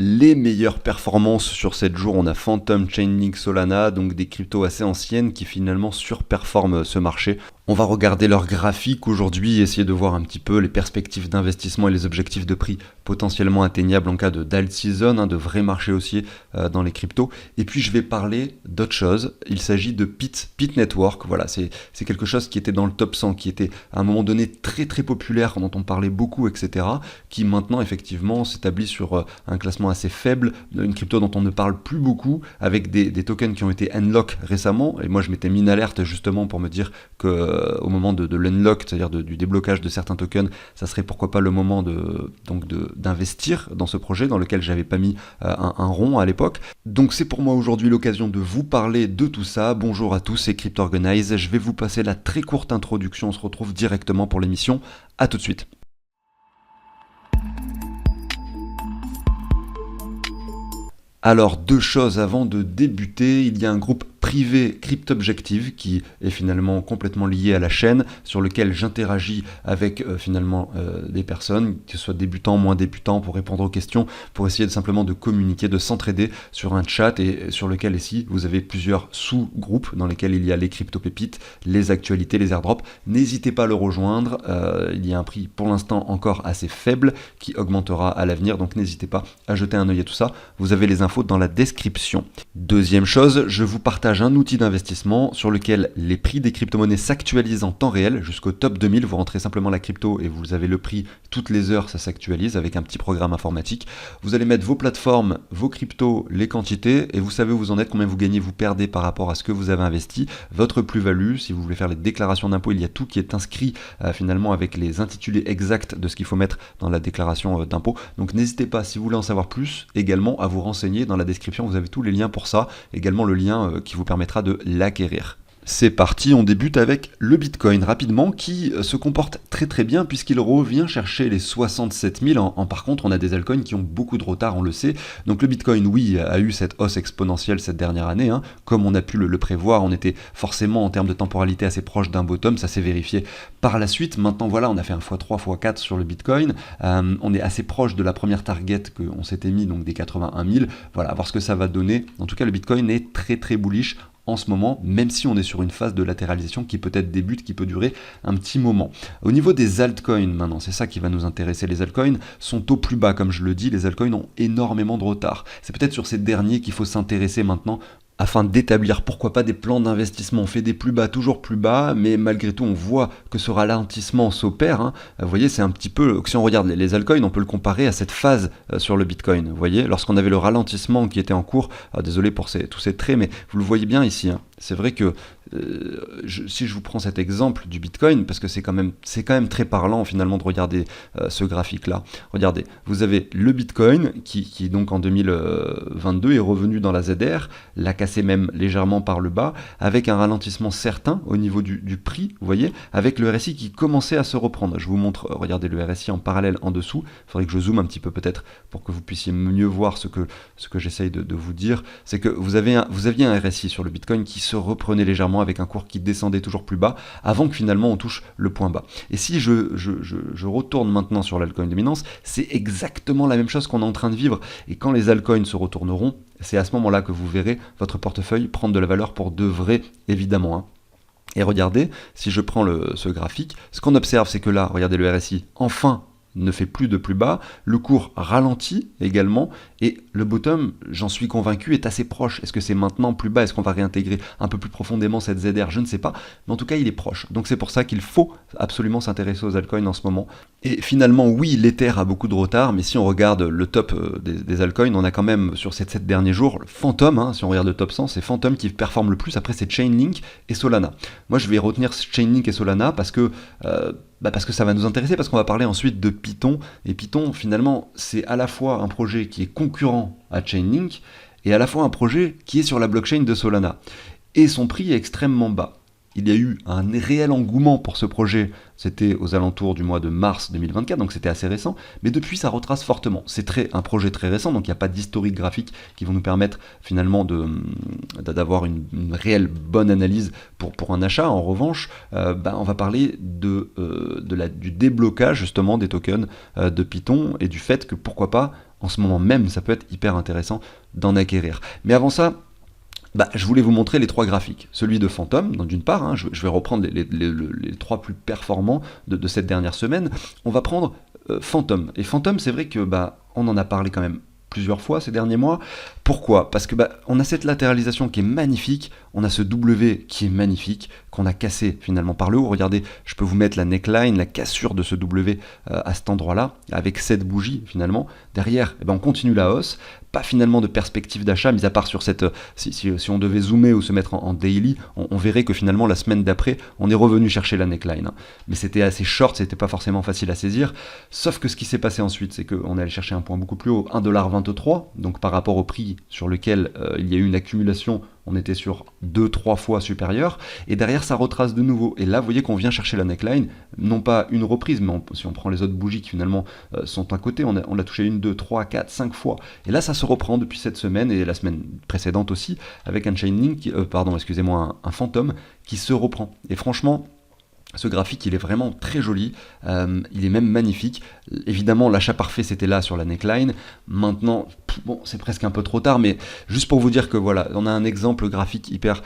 Les meilleures performances sur 7 jours, on a Phantom, Chainlink, Solana, donc des cryptos assez anciennes qui finalement surperforment ce marché. On va regarder leurs graphiques aujourd'hui, essayer de voir un petit peu les perspectives d'investissement et les objectifs de prix potentiellement atteignables en cas de d'alt season, de vrai marché haussier dans les cryptos. Et puis je vais parler d'autre chose, il s'agit de Pit Network, voilà, c'est quelque chose qui était dans le top 100, qui était à un moment donné très très populaire, dont on parlait beaucoup, etc., qui maintenant effectivement s'établit sur un classement assez faible, une crypto dont on ne parle plus beaucoup, avec des tokens qui ont été unlock récemment, et moi je m'étais mis une alerte justement pour me dire que au moment de l'unlock, c'est-à-dire du déblocage de certains tokens, ça serait pourquoi pas le moment d'investir dans ce projet dans lequel j'avais pas mis un rond à l'époque. Donc c'est pour moi aujourd'hui l'occasion de vous parler de tout ça. Bonjour à tous, c'est CryptOrganize, je vais vous passer la très courte introduction, on se retrouve directement pour l'émission, à tout de suite. Alors, deux choses avant de débuter, il y a un groupe privé CryptObjective qui est finalement complètement lié à la chaîne, sur lequel j'interagis avec des personnes, que ce soit débutants, moins débutants, pour répondre aux questions, pour essayer simplement de communiquer, de s'entraider sur un chat, et sur lequel ici vous avez plusieurs sous-groupes dans lesquels il y a les crypto-pépites, les actualités, les airdrops. N'hésitez pas à le rejoindre, il y a un prix pour l'instant encore assez faible qui augmentera à l'avenir, donc n'hésitez pas à jeter un œil à tout ça, vous avez les infos dans la description. Deuxième chose, je vous partage un outil d'investissement sur lequel les prix des crypto-monnaies s'actualisent en temps réel jusqu'au top 2000. Vous rentrez simplement la crypto et vous avez le prix toutes les heures, ça s'actualise avec un petit programme informatique. Vous allez mettre vos plateformes, vos cryptos, les quantités et vous savez où vous en êtes, combien vous gagnez, vous perdez par rapport à ce que vous avez investi, votre plus-value. Si vous voulez faire les déclarations d'impôts, il y a tout qui est inscrit finalement avec les intitulés exacts de ce qu'il faut mettre dans la déclaration d'impôts. Donc n'hésitez pas, si vous voulez en savoir plus, également à vous renseigner. Dans la description, vous avez tous les liens pour ça, également le lien qui vous permettra de l'acquérir. C'est parti, on débute avec le Bitcoin rapidement qui se comporte très très bien puisqu'il revient chercher les 67 000. Par contre, on a des altcoins qui ont beaucoup de retard, on le sait. Donc le Bitcoin, oui, a eu cette hausse exponentielle cette dernière année. Comme on a pu le prévoir, on était forcément en termes de temporalité assez proche d'un bottom, ça s'est vérifié par la suite. Maintenant, voilà, on a fait un x3, x4 sur le Bitcoin. On est assez proche de la première target qu'on s'était mis, donc des 81 000. Voilà, à voir ce que ça va donner. En tout cas, le Bitcoin est très très bullish en ce moment, même si on est sur une phase de latéralisation qui peut-être débute, qui peut durer un petit moment. Au niveau des altcoins maintenant, c'est ça qui va nous intéresser. Les altcoins sont au plus bas, comme je le dis, les altcoins ont énormément de retard. C'est peut-être sur ces derniers qu'il faut s'intéresser maintenant, afin d'établir pourquoi pas des plans d'investissement. On fait des plus bas, toujours plus bas, mais malgré tout on voit que ce ralentissement s'opère. Vous voyez, c'est un petit peu, si on regarde les altcoins, on peut le comparer à cette phase sur le Bitcoin. Vous voyez, lorsqu'on avait le ralentissement qui était en cours, désolé pour tous ces traits, mais vous le voyez bien ici. C'est vrai que si je vous prends cet exemple du Bitcoin, parce que c'est quand même très parlant finalement de regarder ce graphique-là. Regardez, vous avez le Bitcoin qui donc en 2022 est revenu dans la ZR, l'a cassé même légèrement par le bas, avec un ralentissement certain au niveau du prix, vous voyez, avec le RSI qui commençait à se reprendre. Je vous montre, regardez le RSI en parallèle en dessous. Il faudrait que je zoome un petit peu peut-être pour que vous puissiez mieux voir ce que j'essaye de vous dire. C'est que vous aviez un RSI sur le Bitcoin qui se reprenait légèrement avec un cours qui descendait toujours plus bas avant que finalement on touche le point bas. Et si je retourne maintenant sur l'altcoin dominance, c'est exactement la même chose qu'on est en train de vivre. Et quand les altcoins se retourneront, c'est à ce moment-là que vous verrez votre portefeuille prendre de la valeur pour de vrai, évidemment. Et regardez, si je prends ce graphique, ce qu'on observe, c'est que là, regardez le RSI, enfin ne fait plus de plus bas, le cours ralentit également, et le bottom, j'en suis convaincu, est assez proche. Est-ce que c'est maintenant plus bas? Est-ce qu'on va réintégrer un peu plus profondément cette ZR? Je ne sais pas, mais en tout cas il est proche. Donc c'est pour ça qu'il faut absolument s'intéresser aux altcoins en ce moment. Et finalement, oui, l'Ether a beaucoup de retard, mais si on regarde le top des altcoins, on a quand même sur ces 7 derniers jours, Phantom, si on regarde le top 100, c'est Phantom qui performe le plus, après c'est Chainlink et Solana. Moi je vais retenir Chainlink et Solana parce que ça va nous intéresser, parce qu'on va parler ensuite de Python, et Python finalement c'est à la fois un projet qui est concurrent à Chainlink, et à la fois un projet qui est sur la blockchain de Solana, et son prix est extrêmement bas. Il y a eu un réel engouement pour ce projet, c'était aux alentours du mois de mars 2024, donc c'était assez récent, mais depuis ça retrace fortement. C'est un projet très récent, donc il n'y a pas d'historique graphique qui vont nous permettre finalement d'avoir une réelle bonne analyse pour un achat. En revanche, on va parler du déblocage justement des tokens de Python, et du fait que pourquoi pas en ce moment même, ça peut être hyper intéressant d'en acquérir. Mais avant ça, je voulais vous montrer les trois graphiques. Celui de Phantom, donc d'une part, je vais reprendre les trois plus performants de cette dernière semaine. On va prendre Phantom. Et Phantom, c'est vrai que on en a parlé quand même plusieurs fois ces derniers mois. Pourquoi ? Parce que on a cette latéralisation qui est magnifique, on a ce W qui est magnifique, qu'on a cassé finalement par le haut. Regardez, je peux vous mettre la neckline, la cassure de ce W à cet endroit-là, avec cette bougie finalement. Derrière, on continue la hausse, pas finalement de perspective d'achat, mis à part sur cette... Si on devait zoomer ou se mettre en daily, on verrait que finalement la semaine d'après, on est revenu chercher la neckline. Mais c'était assez short, c'était pas forcément facile à saisir. Sauf que ce qui s'est passé ensuite, c'est qu'on est allé chercher un point beaucoup plus haut, 1,23$, donc par rapport au prix sur lequel il y a eu une accumulation, on était sur 2-3 fois supérieur, et derrière ça retrace de nouveau. Et là, vous voyez qu'on vient chercher la neckline, non pas une reprise, mais si on prend les autres bougies qui finalement sont à côté, on l'a touché 1, 2, 3, 4, 5 fois. Et là, ça se reprend depuis cette semaine, et la semaine précédente aussi, avec un chain link, un Phantom qui se reprend. Et franchement, ce graphique, il est vraiment très joli, il est même magnifique. Évidemment, l'achat parfait, c'était là sur la neckline. Maintenant, c'est presque un peu trop tard, mais juste pour vous dire que voilà, on a un exemple graphique hyper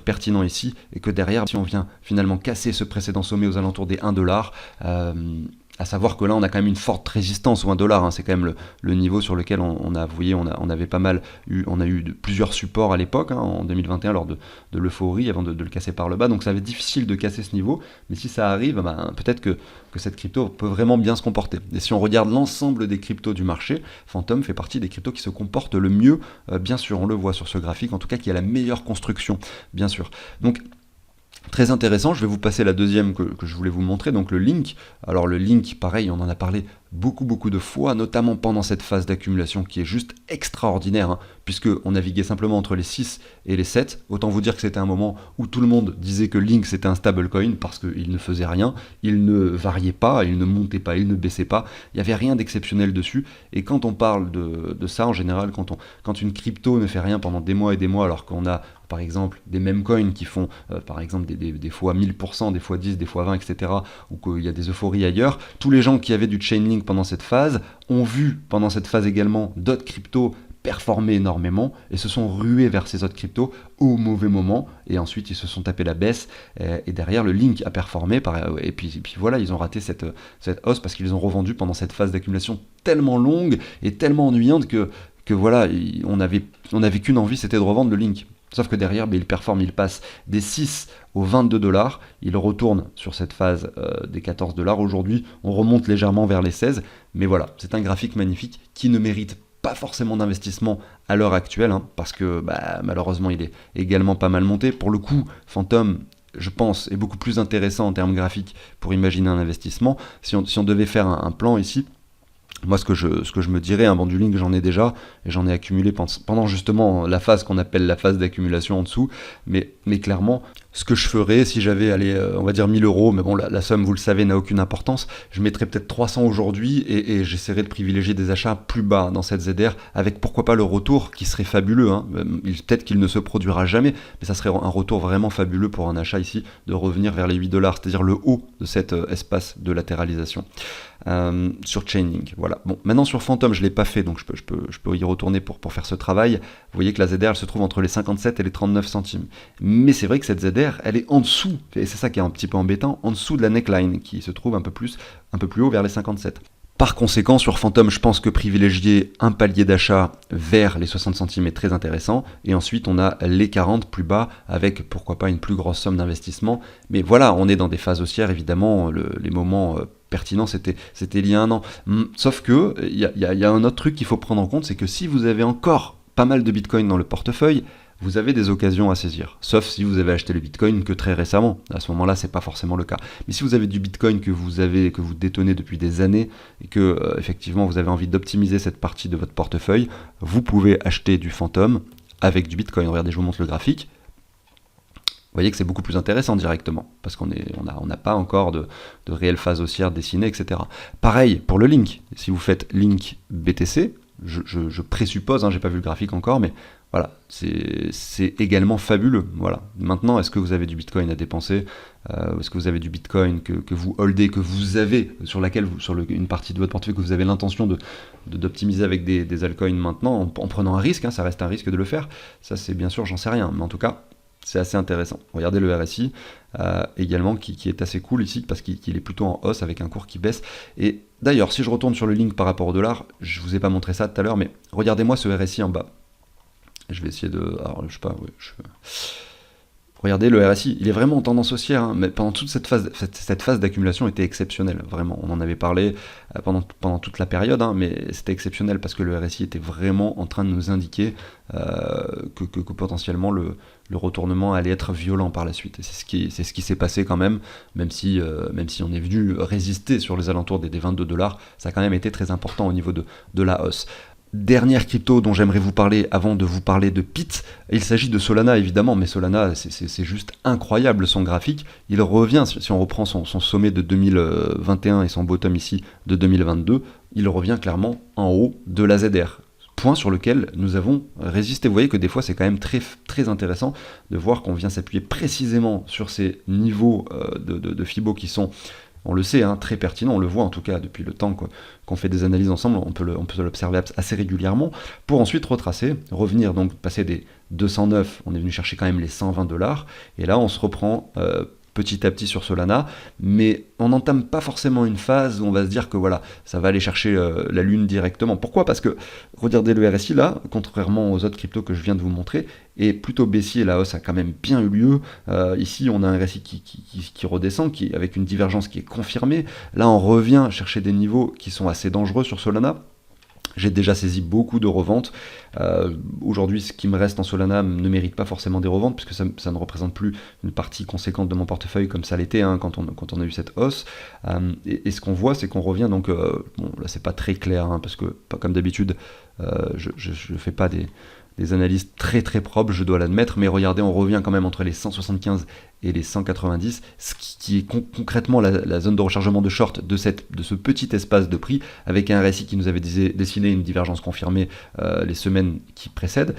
pertinent ici, et que derrière, si on vient finalement casser ce précédent sommet aux alentours des 1$, à savoir que là, on a quand même une forte résistance au 1$, c'est quand même le niveau sur lequel on avait pas mal on a eu plusieurs supports à l'époque, en 2021, lors de l'euphorie, avant de le casser par le bas, donc ça va être difficile de casser ce niveau, mais si ça arrive, peut-être que cette crypto peut vraiment bien se comporter. Et si on regarde l'ensemble des cryptos du marché, Phantom fait partie des cryptos qui se comportent le mieux, bien sûr, on le voit sur ce graphique, en tout cas qui a la meilleure construction, bien sûr. Donc, très intéressant, je vais vous passer la deuxième que je voulais vous montrer, donc le Link. Alors le Link, pareil, on en a parlé beaucoup de fois, notamment pendant cette phase d'accumulation qui est juste extraordinaire, puisqu'on naviguait simplement entre les 6 et les 7. Autant vous dire que c'était un moment où tout le monde disait que Link c'était un stablecoin parce qu'il ne faisait rien, il ne variait pas, il ne montait pas, il ne baissait pas, il n'y avait rien d'exceptionnel dessus. Et quand on parle de ça en général, quand une crypto ne fait rien pendant des mois et des mois, alors qu'on a par exemple des mêmes coins qui font par exemple des fois 1000%, des fois 10, des fois 20, etc., ou qu'il y a des euphories ailleurs, tous les gens qui avaient du Chainlink pendant cette phase ont vu pendant cette phase également d'autres cryptos performer énormément et se sont rués vers ces autres cryptos au mauvais moment, et ensuite ils se sont tapés la baisse, et derrière le Link a performé, et puis voilà, ils ont raté cette hausse parce qu'ils ont revendu pendant cette phase d'accumulation tellement longue et tellement ennuyante que voilà, on avait qu'une envie, c'était de revendre le Link. Sauf que derrière, il performe, il passe des 6 aux 22$, il retourne sur cette phase des 14$. Aujourd'hui, on remonte légèrement vers les 16, mais voilà, c'est un graphique magnifique qui ne mérite pas forcément d'investissement à l'heure actuelle, parce que malheureusement, il est également pas mal monté. Pour le coup, Phantom, je pense, est beaucoup plus intéressant en termes graphiques pour imaginer un investissement. Si on devait faire un plan ici, moi, ce que je me dirais, du Link, j'en ai déjà, et j'en ai accumulé pendant justement la phase qu'on appelle la phase d'accumulation en dessous, mais clairement, ce que je ferais si j'avais, on va dire 1000€, mais bon, la somme, vous le savez, n'a aucune importance, je mettrais peut-être 300 aujourd'hui, et j'essaierais de privilégier des achats plus bas dans cette ZR, avec pourquoi pas le retour qui serait fabuleux, peut-être qu'il ne se produira jamais, mais ça serait un retour vraiment fabuleux pour un achat ici, de revenir vers les 8$, c'est-à-dire le haut de cet espace de latéralisation. Sur Chainlink, voilà. Bon, maintenant sur Phantom, je ne l'ai pas fait, donc je peux y retourner pour faire ce travail. Vous voyez que la ZR, elle se trouve entre les 57 et les 39 centimes. Mais c'est vrai que cette ZR, elle est en dessous, et c'est ça qui est un petit peu embêtant, en dessous de la neckline, qui se trouve un peu plus haut vers les 57. Par conséquent, sur Phantom, je pense que privilégier un palier d'achat vers les 60 centimes est très intéressant. Et ensuite, on a les 40 plus bas avec, pourquoi pas, une plus grosse somme d'investissement. Mais voilà, on est dans des phases haussières, évidemment, les moments pertinents, c'était il y a un an. Sauf que, il y a un autre truc qu'il faut prendre en compte, c'est que si vous avez encore pas mal de Bitcoin dans le portefeuille, vous avez des occasions à saisir, sauf si vous avez acheté le Bitcoin que très récemment. À ce moment-là, c'est pas forcément le cas. Mais si vous avez du Bitcoin que vous détenez depuis des années et que effectivement vous avez envie d'optimiser cette partie de votre portefeuille, vous pouvez acheter du Phantom avec du Bitcoin. Regardez, je vous montre le graphique. Vous voyez que c'est beaucoup plus intéressant directement, parce qu'on n'a pas encore de réelle phase haussière dessinée, etc. Pareil pour le Link. Si vous faites Link BTC, je présuppose, hein, j'ai pas vu le graphique encore, mais voilà, c'est également fabuleux. Voilà. Maintenant, est-ce que vous avez du Bitcoin à dépenser, est-ce que vous avez du Bitcoin que vous holdez, que vous avez, sur laquelle une partie de votre portefeuille que vous avez l'intention d'optimiser avec des altcoins maintenant, en prenant un risque, hein, ça reste un risque de le faire. Ça, c'est bien sûr, j'en sais rien, mais en tout cas, c'est assez intéressant. Regardez le RSI également qui est assez cool ici parce qu'il est plutôt en hausse avec un cours qui baisse. Et d'ailleurs, si je retourne sur le link par rapport au dollar, je vous ai pas montré ça tout à l'heure, mais regardez-moi ce RSI en bas. Je vais essayer de... Alors, je sais pas... Ouais, regardez le RSI, il est vraiment en tendance haussière, hein, mais pendant toute cette phase d'accumulation était exceptionnelle, vraiment. On en avait parlé pendant toute la période, hein, mais c'était exceptionnel parce que le RSI était vraiment en train de nous indiquer que potentiellement le retournement allait être violent par la suite. Et c'est ce qui s'est passé quand même, même si on est venu résister sur les alentours des 22 $, ça a quand même été très important au niveau de la hausse. Dernière crypto dont j'aimerais vous parler avant de vous parler de Pit, il s'agit de Solana évidemment, mais Solana c'est juste incroyable son graphique, il revient, si on reprend son sommet de 2021 et son bottom ici de 2022, il revient clairement en haut de la ZR, point sur lequel nous avons résisté. Vous voyez que des fois c'est quand même très, très intéressant de voir qu'on vient s'appuyer précisément sur ces niveaux de Fibo qui sont... On le sait, hein, très pertinent, on le voit en tout cas depuis le temps qu'on fait des analyses ensemble, on peut l'observer assez régulièrement, pour ensuite retracer, revenir, donc passer des 209, on est venu chercher quand même les 120 $, et là on se reprend petit à petit sur Solana, mais on n'entame pas forcément une phase où on va se dire que voilà, ça va aller chercher la lune directement. Pourquoi ? Parce que, regardez le RSI là, contrairement aux autres cryptos que je viens de vous montrer, est plutôt baissier, la hausse a quand même bien eu lieu. Ici, on a un RSI qui redescend, avec une divergence qui est confirmée. Là, on revient chercher des niveaux qui sont assez dangereux sur Solana. J'ai déjà saisi beaucoup de reventes. Aujourd'hui, ce qui me reste en Solana ne mérite pas forcément des reventes, puisque ça ne représente plus une partie conséquente de mon portefeuille comme ça l'était hein, quand on a eu cette hausse. Et ce qu'on voit, c'est qu'on revient donc... bon, là, c'est pas très clair, hein, parce que, pas comme d'habitude, je fais pas des analyses très très propres, je dois l'admettre, mais regardez, on revient quand même entre les 175 et les 190, ce qui est concrètement la zone de rechargement de short de ce petit espace de prix, avec un RSI qui nous avait dessiné une divergence confirmée les semaines qui précèdent.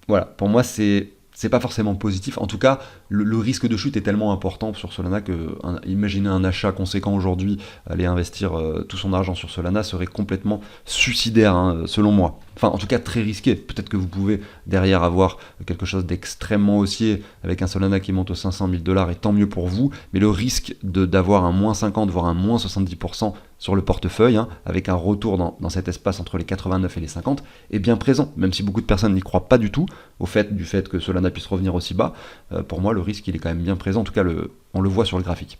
Voilà, pour moi c'est pas forcément positif. En tout cas, le risque de chute est tellement important sur Solana que imaginer un achat conséquent aujourd'hui, aller investir tout son argent sur Solana serait complètement suicidaire, hein, selon moi. Enfin, en tout cas, très risqué. Peut-être que vous pouvez derrière avoir quelque chose d'extrêmement haussier avec un Solana qui monte aux 500 000 $, et tant mieux pour vous. Mais le risque d'avoir un moins 50, voire un moins 70% sur le portefeuille, hein, avec un retour dans cet espace entre les 89 et les 50, est bien présent. Même si beaucoup de personnes n'y croient pas du tout, du fait que Solana puisse revenir aussi bas, pour moi, le risque, il est quand même bien présent. En tout cas, on le voit sur le graphique.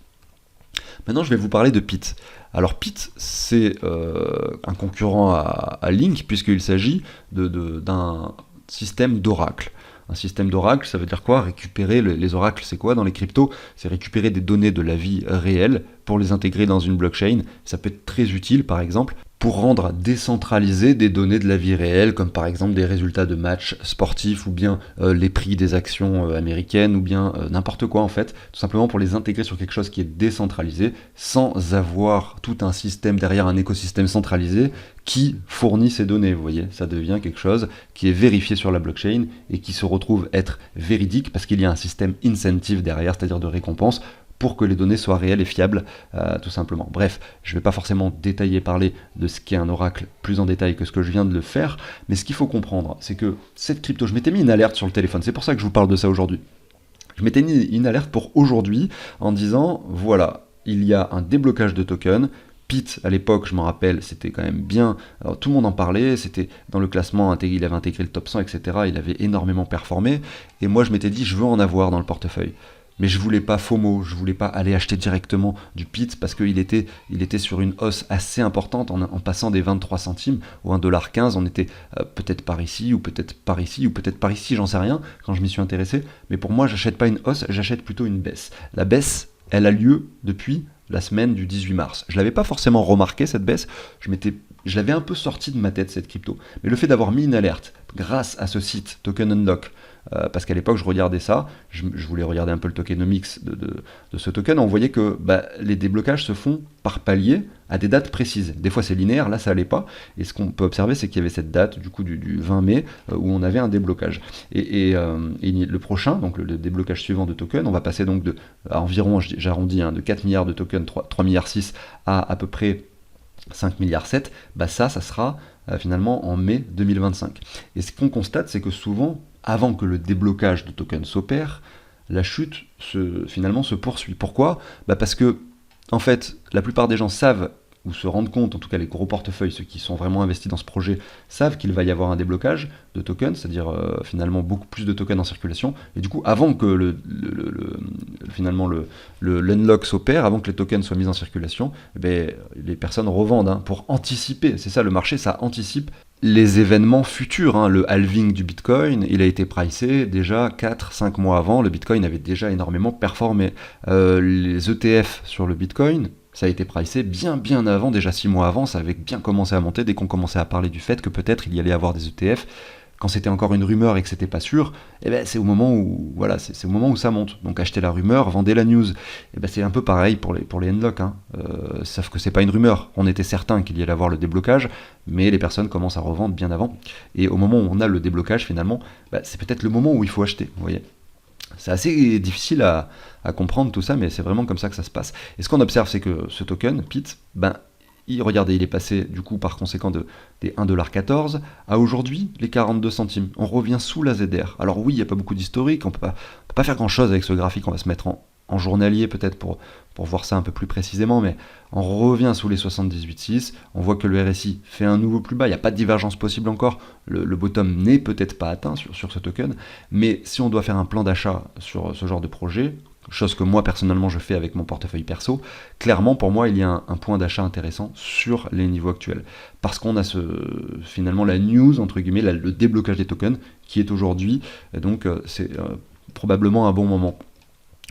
Maintenant, je vais vous parler de Pit. Alors, Pit, c'est un concurrent à Link, puisqu'il s'agit d'un système d'oracle. Un système d'oracle, ça veut dire quoi ? Récupérer les oracles, c'est quoi dans les cryptos ? C'est récupérer des données de la vie réelle pour les intégrer dans une blockchain. Ça peut être très utile, par exemple, pour rendre décentralisées des données de la vie réelle, comme par exemple des résultats de matchs sportifs, ou bien les prix des actions américaines, ou bien n'importe quoi en fait, tout simplement pour les intégrer sur quelque chose qui est décentralisé, sans avoir tout un système derrière, un écosystème centralisé, qui fournit ces données, vous voyez, ça devient quelque chose qui est vérifié sur la blockchain, et qui se retrouve être véridique, parce qu'il y a un système incentive derrière, c'est-à-dire de récompense, pour que les données soient réelles et fiables, tout simplement. Bref, je ne vais pas forcément parler de ce qu'est un oracle plus en détail que ce que je viens de le faire, mais ce qu'il faut comprendre, c'est que cette crypto, je m'étais mis une alerte sur le téléphone, c'est pour ça que je vous parle de ça aujourd'hui. Je m'étais mis une alerte pour aujourd'hui, en disant, voilà, il y a un déblocage de tokens. Pit, à l'époque, je m'en rappelle, c'était quand même bien, alors, tout le monde en parlait, c'était dans le classement, il avait intégré le top 100, etc., il avait énormément performé, et moi je m'étais dit, je veux en avoir dans le portefeuille. Mais je voulais pas FOMO, je voulais pas aller acheter directement du Pit parce qu'il était sur une hausse assez importante en passant des 23 centimes au 1,15 $. On était peut-être par ici, ou peut-être par ici, ou peut-être par ici, j'en sais rien, quand je m'y suis intéressé. Mais pour moi, j'achète pas une hausse, j'achète plutôt une baisse. La baisse, elle a lieu depuis la semaine du 18 mars. Je l'avais pas forcément remarqué cette baisse, je l'avais un peu sorti de ma tête cette crypto. Mais le fait d'avoir mis une alerte grâce à ce site Token Unlock, parce qu'à l'époque je regardais ça, je voulais regarder un peu le tokenomics de ce token, on voyait que les déblocages se font par palier à des dates précises. Des fois c'est linéaire, là ça allait pas, et ce qu'on peut observer c'est qu'il y avait cette date du coup du 20 mai où on avait un déblocage. Et le prochain, donc le déblocage suivant de tokens, on va passer donc à environ, j'arrondis, de 4 milliards de tokens, 3 milliards 6 à peu près 5 milliards 7, ça sera finalement en mai 2025. Et ce qu'on constate, c'est que souvent, avant que le déblocage de tokens s'opère, la chute finalement se poursuit. Pourquoi ? Parce que, en fait, la plupart des gens savent ou se rendent compte, en tout cas les gros portefeuilles, ceux qui sont vraiment investis dans ce projet, savent qu'il va y avoir un déblocage de tokens, c'est-à-dire finalement beaucoup plus de tokens en circulation, et du coup avant que finalement l'unlock s'opère, avant que les tokens soient mis en circulation, les personnes revendent pour anticiper, c'est ça le marché, ça anticipe les événements futurs. Le halving du Bitcoin, il a été pricé déjà 4-5 mois avant, le Bitcoin avait déjà énormément performé. Les ETF sur le Bitcoin, ça a été pricé bien avant, déjà 6 mois avant, ça avait bien commencé à monter dès qu'on commençait à parler du fait que peut-être il y allait avoir des ETF. Quand c'était encore une rumeur et que c'était pas sûr, c'est au moment où c'est au moment où ça monte. Donc achetez la rumeur, vendez la news. C'est un peu pareil pour les unlock, sauf que c'est pas une rumeur. On était certain qu'il y allait avoir le déblocage, mais les personnes commencent à revendre bien avant. Et au moment où on a le déblocage, finalement, c'est peut-être le moment où il faut acheter. Vous voyez. C'est assez difficile à comprendre tout ça, mais c'est vraiment comme ça que ça se passe. Et ce qu'on observe, c'est que ce token, PIT, regardez, il est passé du coup par conséquent des 1,14$ à aujourd'hui les 42 centimes. On revient sous la ZR. Alors oui, il n'y a pas beaucoup d'historique, on peut pas faire grand chose avec ce graphique, on va se mettre en journalier peut-être pour voir ça un peu plus précisément, mais on revient sous les 78,6, on voit que le RSI fait un nouveau plus bas, il n'y a pas de divergence possible encore, le bottom n'est peut-être pas atteint sur ce token, mais si on doit faire un plan d'achat sur ce genre de projet, chose que moi personnellement je fais avec mon portefeuille perso, clairement pour moi il y a un point d'achat intéressant sur les niveaux actuels. Parce qu'on a finalement la news, entre guillemets, le déblocage des tokens qui est aujourd'hui, et donc c'est probablement un bon moment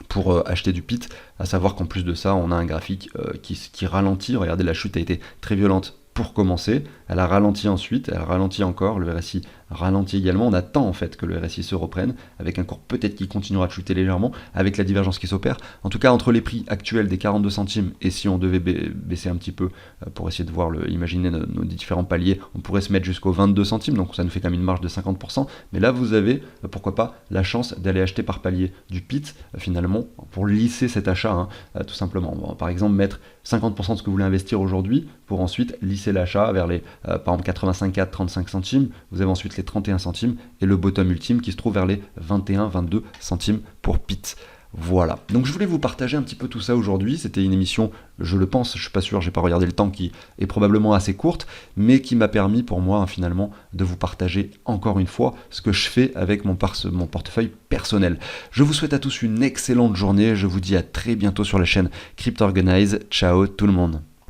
pour acheter du PIT, à savoir qu'en plus de ça on a un graphique qui ralentit. Regardez, la chute a été très violente pour commencer, elle a ralenti ensuite, elle ralentit encore, le RSI ralentit également, on attend en fait que le RSI se reprenne, avec un cours peut-être qui continuera de chuter légèrement, avec la divergence qui s'opère. En tout cas, entre les prix actuels des 42 centimes, et si on devait baisser un petit peu, pour essayer de voir, imaginer nos différents paliers, on pourrait se mettre jusqu'aux 22 centimes, donc ça nous fait quand même une marge de 50%, mais là vous avez, pourquoi pas, la chance d'aller acheter par palier du PIT, finalement, pour lisser cet achat, tout simplement. Bon, par exemple, mettre 50% de ce que vous voulez investir aujourd'hui, pour ensuite lisser l'achat vers les, par exemple, 85,4, 35 centimes, vous avez ensuite les 31 centimes, et le bottom ultime qui se trouve vers les 21, 22 centimes pour PIT. Voilà, donc je voulais vous partager un petit peu tout ça aujourd'hui. C'était une émission, je le pense, je suis pas sûr, j'ai pas regardé le temps, qui est probablement assez courte, mais qui m'a permis pour moi finalement de vous partager encore une fois ce que je fais avec mon portefeuille personnel. Je vous souhaite à tous une excellente journée, je vous dis à très bientôt sur la chaîne Crypto Organize. Ciao tout le monde.